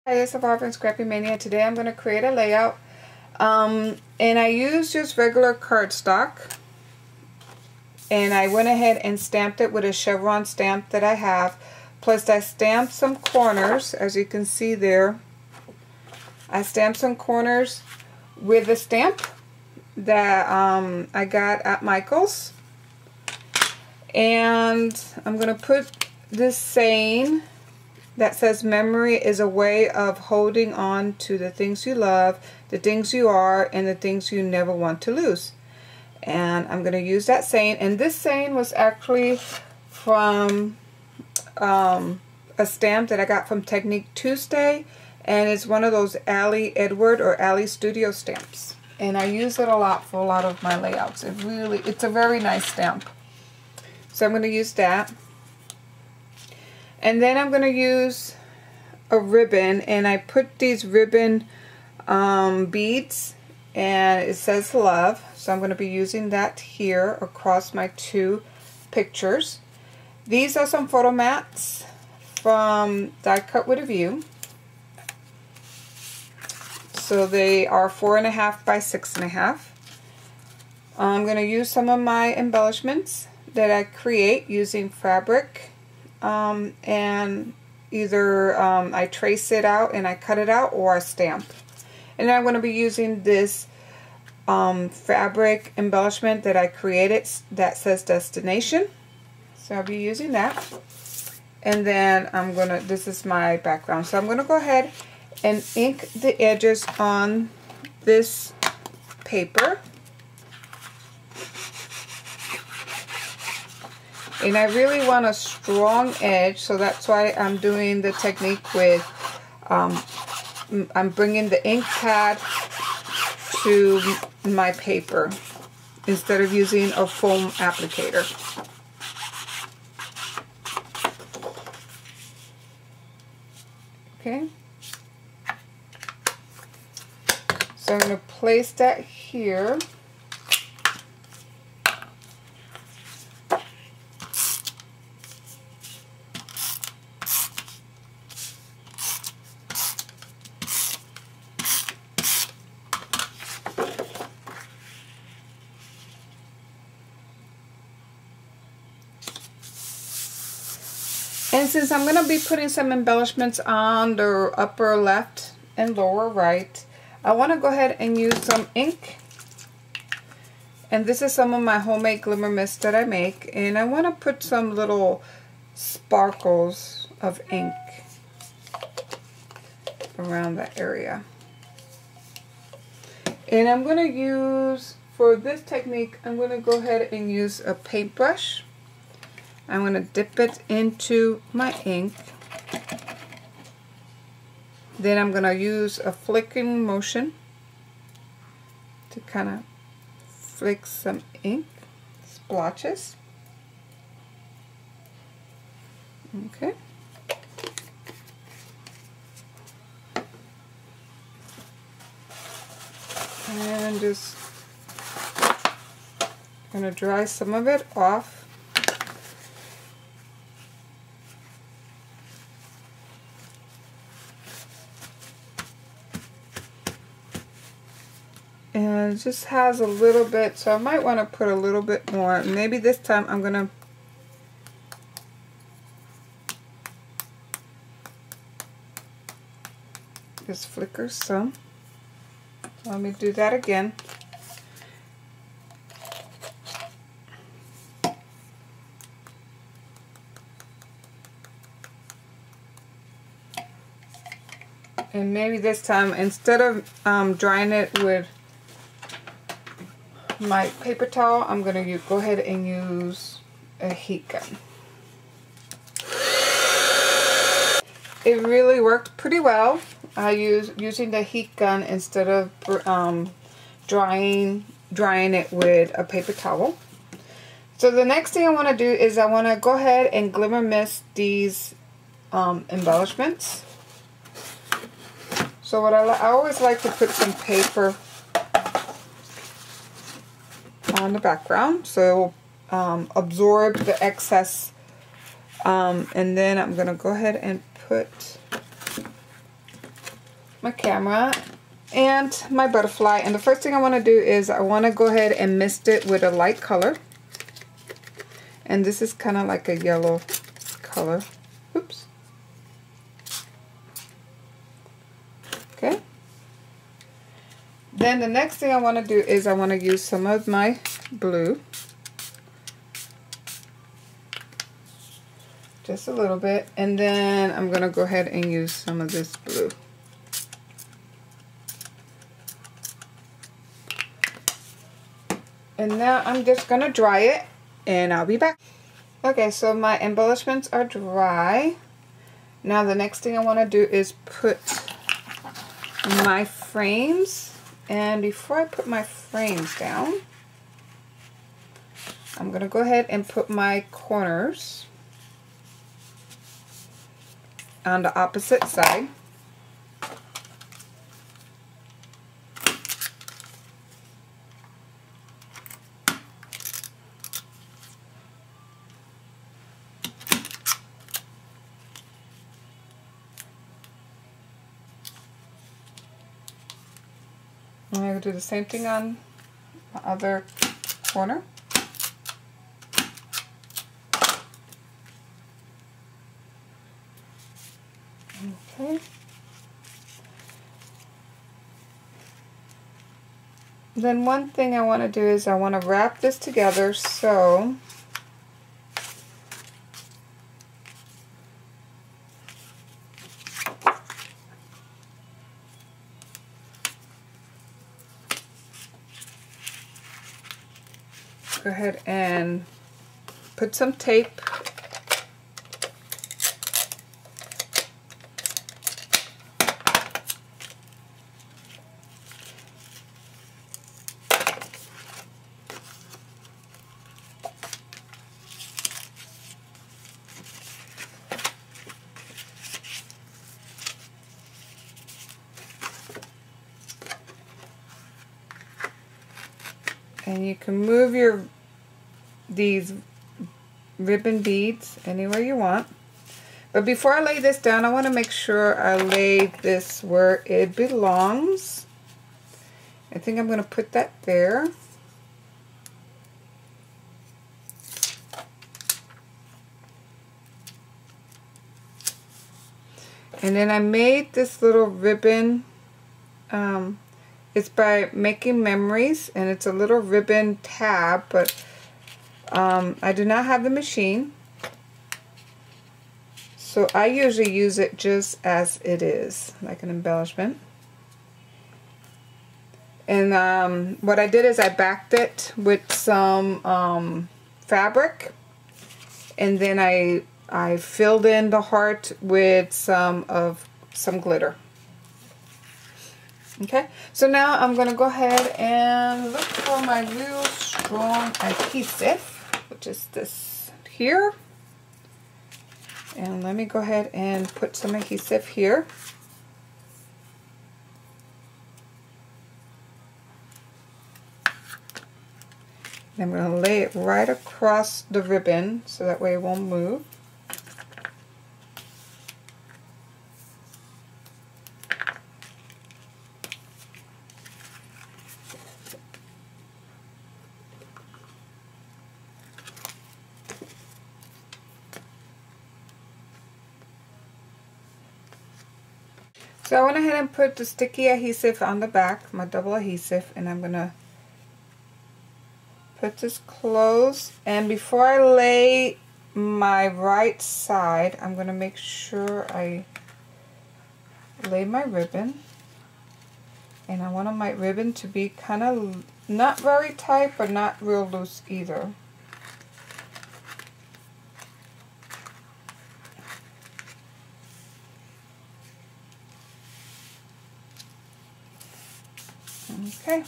Hi, it's Evolving Scrappy Mania. Today I'm going to create a layout. And I used just regular cardstock. And I went ahead and stamped it with a chevron stamp that I have. Plus I stamped some corners, as you can see there. I stamped some corners with a stamp that I got at Michael's. And I'm going to put this saying that says, memory is a way of holding on to the things you love, the things you are, and the things you never want to lose. And I'm going to use that saying. And this saying was actually from a stamp that I got from Technique Tuesday. And it's one of those Ali Edward or Ali Studio stamps. And I use it a lot for a lot of my layouts. It's a very nice stamp. So I'm going to use that. And then I'm going to use a ribbon, and I put these ribbon beads, and it says love. So I'm going to be using that here across my two pictures. These are some photo mats from Die Cut with a View. So they are 4.5 by 6.5. I'm going to use some of my embellishments that I create using fabric. And either I trace it out and I cut it out, or I stamp. And then I'm going to be using this fabric embellishment that I created that says destination. So I'll be using that. And then this is my background. So I'm going to go ahead and ink the edges on this paper. And I really want a strong edge, so that's why I'm doing the technique with, I'm bringing the ink pad to my paper instead of using a foam applicator. Okay. So I'm going to place that here. And since I'm going to be putting some embellishments on the upper left and lower right, I want to go ahead and use some ink. And this is some of my homemade glimmer mist that I make. And I want to put some little sparkles of ink around that area. And I'm going to use, for this technique, I'm going to go ahead and use a paintbrush. I'm going to dip it into my ink. Then I'm going to use a flicking motion to kind of flick some ink splotches. Okay. And just going to dry some of it off. And it just has a little bit, so I might want to put a little bit more. Maybe this time I'm going to just flicker some. Let me do that again. And maybe this time, instead of drying it with my paper towel, I'm going to go ahead and use a heat gun. It really worked pretty well. I using the heat gun instead of drying it with a paper towel. So the next thing I want to do is I want to go ahead and glimmer mist these embellishments. So what I always like to put some paper on the background so it will absorb the excess And then I'm going to go ahead and put my camera and my butterfly. And the first thing I want to do is I want to go ahead and mist it with a light color. And this is kind of like a yellow color. Oops. Okay. Then the next thing I want to do is I want to use some of my blue. Just a little bit. And then I'm going to go ahead and use some of this blue. And now I'm just going to dry it and I'll be back. Okay, so my embellishments are dry. Now the next thing I want to do is put my frames. And before I put my frames down, I'm going to go ahead and put my corners on the opposite side. I'm going to do the same thing on the other corner. Okay. Then one thing I want to do is I want to wrap this together, so go ahead and put some tape . And you can move these ribbon beads anywhere you want. But before I lay this down, I want to make sure I lay this where it belongs. I think I'm going to put that there. And then I made this little ribbon. It's by Making Memories, and it's a little ribbon tab, but I do not have the machine, so I usually use it just as it is, like an embellishment. And what I did is I backed it with some fabric, and then I filled in the heart with some glitter. Okay, so now I'm going to go ahead and look for my real strong adhesive, which is this here. And let me go ahead and put some adhesive here. And I'm going to lay it right across the ribbon so that way it won't move. So I went ahead and put the sticky adhesive on the back, my double adhesive, and I'm going to put this close. And before I lay my right side, I'm going to make sure I lay my ribbon. And I want my ribbon to be kind of not very tight, but not real loose either. Okay,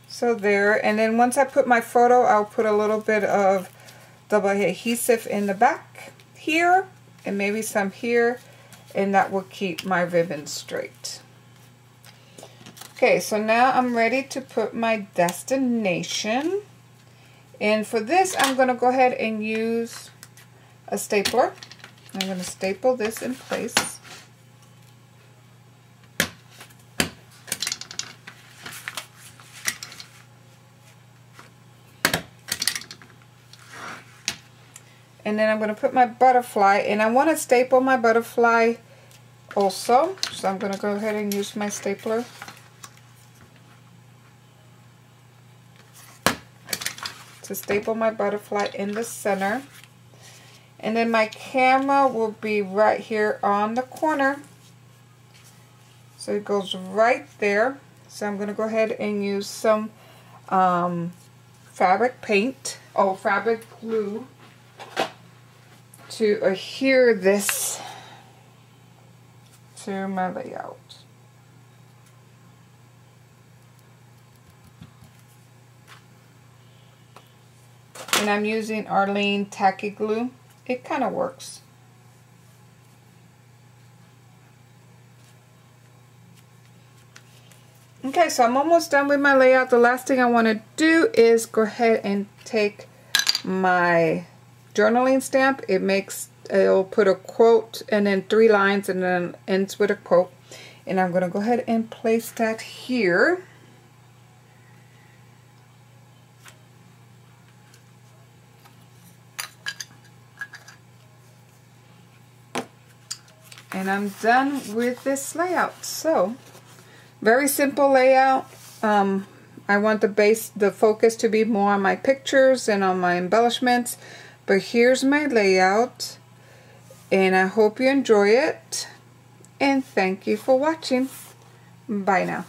so there, and then once I put my photo, I'll put a little bit of double adhesive in the back here, and maybe some here, and that will keep my ribbon straight. Okay, so now I'm ready to put my destination, and for this I'm going to go ahead and use a stapler. I'm going to staple this in place. And then I'm going to put my butterfly, and I want to staple my butterfly also. So I'm going to go ahead and use my stapler. To staple my butterfly in the center. And then my camera will be right here on the corner. So it goes right there. So I'm going to go ahead and use some fabric paint, fabric glue, to adhere this to my layout. And I'm using Arlene Tacky Glue. It kind of works. Okay, so I'm almost done with my layout. The last thing I want to do is go ahead and take my journaling stamp. It'll put a quote and then 3 lines and then ends with a quote. And I'm going to go ahead and place that here. And I'm done with this layout. So, very simple layout. I want the focus to be more on my pictures and on my embellishments. But here's my layout. And I hope you enjoy it. And thank you for watching. Bye now.